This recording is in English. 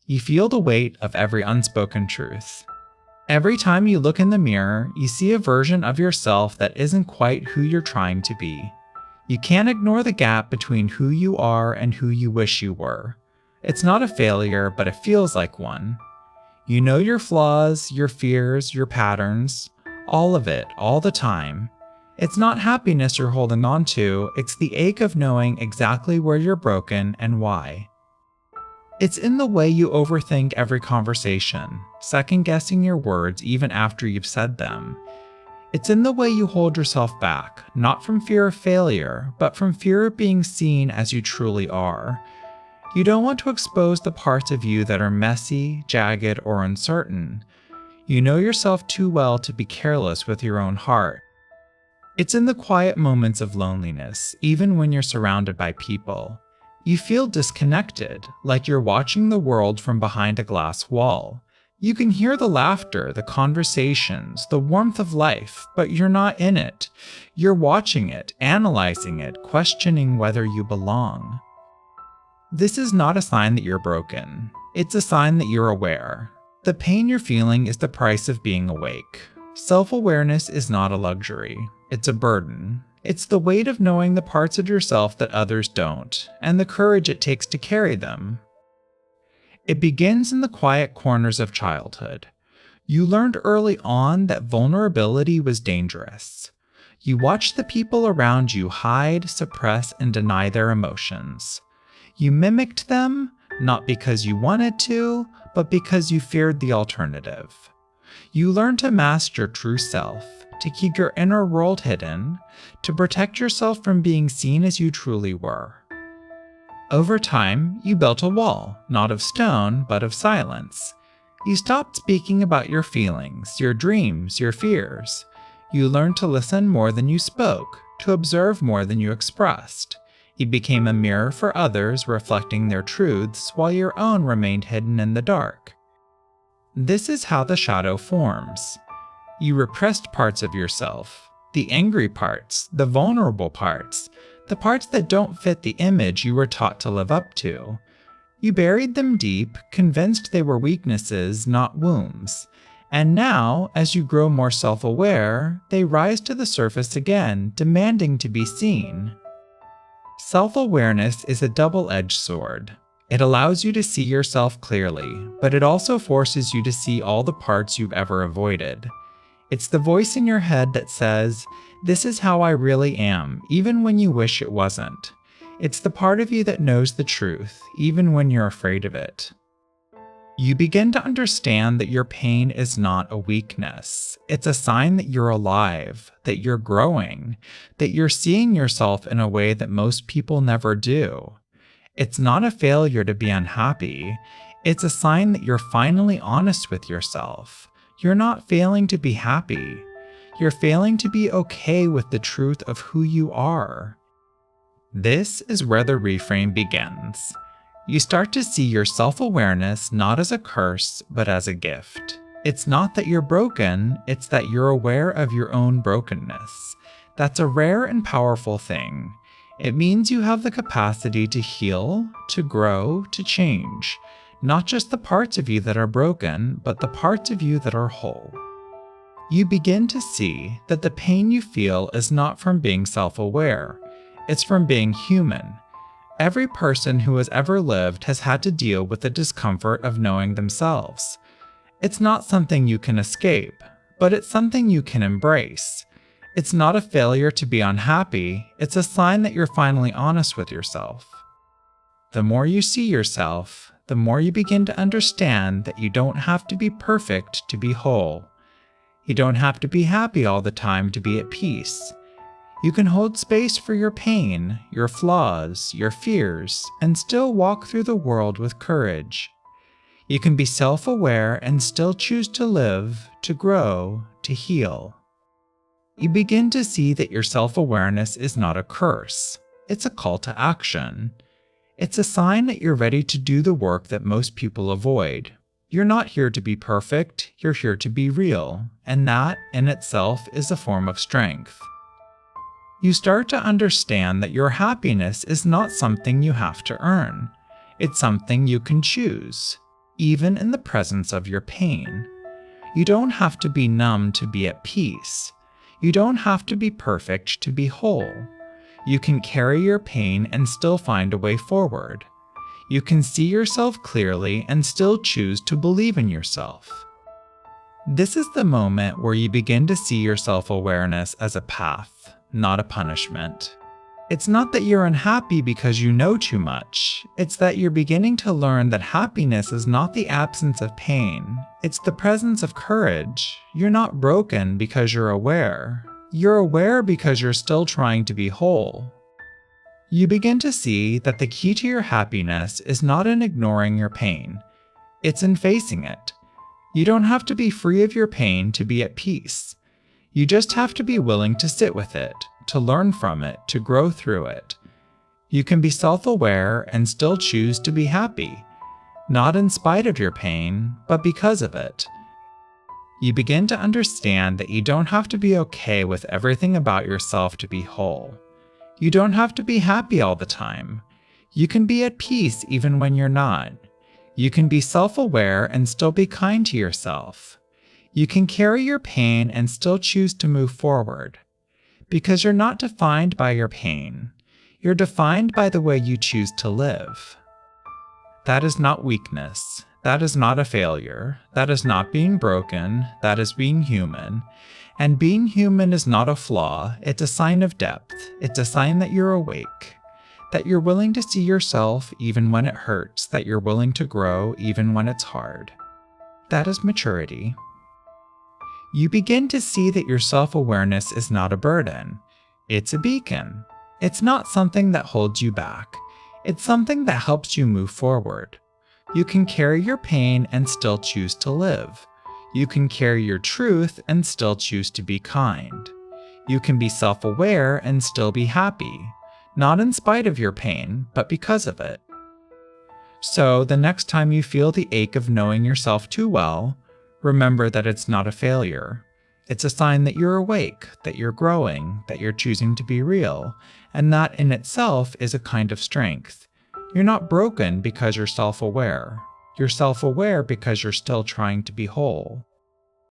You feel the weight of every unspoken truth. Every time you look in the mirror, you see a version of yourself that isn't quite who you're trying to be. You can't ignore the gap between who you are and who you wish you were. It's not a failure, but it feels like one. You know your flaws, your fears, your patterns, all of it, all the time. It's not happiness you're holding on to, it's the ache of knowing exactly where you're broken and why. It's in the way you overthink every conversation, second-guessing your words even after you've said them. It's in the way you hold yourself back, not from fear of failure, but from fear of being seen as you truly are. You don't want to expose the parts of you that are messy, jagged, or uncertain. You know yourself too well to be careless with your own heart. It's in the quiet moments of loneliness, even when you're surrounded by people. You feel disconnected, like you're watching the world from behind a glass wall. You can hear the laughter, the conversations, the warmth of life, but you're not in it. You're watching it, analyzing it, questioning whether you belong. This is not a sign that you're broken. It's a sign that you're aware. The pain you're feeling is the price of being awake. Self-awareness is not a luxury. It's a burden. It's the weight of knowing the parts of yourself that others don't, and the courage it takes to carry them. It begins in the quiet corners of childhood. You learned early on that vulnerability was dangerous. You watched the people around you hide, suppress, and deny their emotions. You mimicked them, not because you wanted to, but because you feared the alternative. You learned to mask your true self, to keep your inner world hidden, to protect yourself from being seen as you truly were. Over time, you built a wall, not of stone, but of silence. You stopped speaking about your feelings, your dreams, your fears. You learned to listen more than you spoke, to observe more than you expressed. You became a mirror for others, reflecting their truths while your own remained hidden in the dark. This is how the shadow forms. You repressed parts of yourself, the angry parts, the vulnerable parts, the parts that don't fit the image you were taught to live up to. You buried them deep, convinced they were weaknesses, not wounds. And now, as you grow more self-aware, they rise to the surface again, demanding to be seen. Self-awareness is a double-edged sword. It allows you to see yourself clearly, but it also forces you to see all the parts you've ever avoided. It's the voice in your head that says, "This is how I really am," even when you wish it wasn't. It's the part of you that knows the truth, even when you're afraid of it. You begin to understand that your pain is not a weakness. It's a sign that you're alive, that you're growing, that you're seeing yourself in a way that most people never do. It's not a failure to be unhappy. It's a sign that you're finally honest with yourself. You're not failing to be happy. You're failing to be okay with the truth of who you are. This is where the reframe begins. You start to see your self-awareness not as a curse, but as a gift. It's not that you're broken, it's that you're aware of your own brokenness. That's a rare and powerful thing. It means you have the capacity to heal, to grow, to change. Not just the parts of you that are broken, but the parts of you that are whole. You begin to see that the pain you feel is not from being self-aware. It's from being human. Every person who has ever lived has had to deal with the discomfort of knowing themselves. It's not something you can escape, but it's something you can embrace. It's not a failure to be unhappy, it's a sign that you're finally honest with yourself. The more you see yourself, the more you begin to understand that you don't have to be perfect to be whole. You don't have to be happy all the time to be at peace. You can hold space for your pain, your flaws, your fears, and still walk through the world with courage. You can be self-aware and still choose to live, to grow, to heal. You begin to see that your self-awareness is not a curse. It's a call to action. It's a sign that you're ready to do the work that most people avoid. You're not here to be perfect, you're here to be real, and that, in itself, is a form of strength. You start to understand that your happiness is not something you have to earn. It's something you can choose. even in the presence of your pain. You don't have to be numb to be at peace. You don't have to be perfect to be whole. You can carry your pain and still find a way forward. You can see yourself clearly and still choose to believe in yourself. This is the moment where you begin to see your self-awareness as a path, not a punishment. It's not that you're unhappy because you know too much. It's that you're beginning to learn that happiness is not the absence of pain. It's the presence of courage. You're not broken because you're aware. You're aware because you're still trying to be whole. You begin to see that the key to your happiness is not in ignoring your pain. It's in facing it. You don't have to be free of your pain to be at peace. You just have to be willing to sit with it, to learn from it, to grow through it. You can be self-aware and still choose to be happy, not in spite of your pain, but because of it. You begin to understand that you don't have to be okay with everything about yourself to be whole. You don't have to be happy all the time. You can be at peace even when you're not. You can be self-aware and still be kind to yourself. You can carry your pain and still choose to move forward. Because you're not defined by your pain. You're defined by the way you choose to live. That is not weakness. That is not a failure. That is not being broken. That is being human. And being human is not a flaw. It's a sign of depth. It's a sign that you're awake. That you're willing to see yourself even when it hurts. That you're willing to grow even when it's hard. That is maturity. You begin to see that your self-awareness is not a burden. It's a beacon. It's not something that holds you back. It's something that helps you move forward. You can carry your pain and still choose to live. You can carry your truth and still choose to be kind. You can be self-aware and still be happy, not in spite of your pain, but because of it. So the next time you feel the ache of knowing yourself too well, remember that it's not a failure. It's a sign that you're awake, that you're growing, that you're choosing to be real, and that in itself is a kind of strength. You're not broken because you're self-aware. You're self-aware because you're still trying to be whole.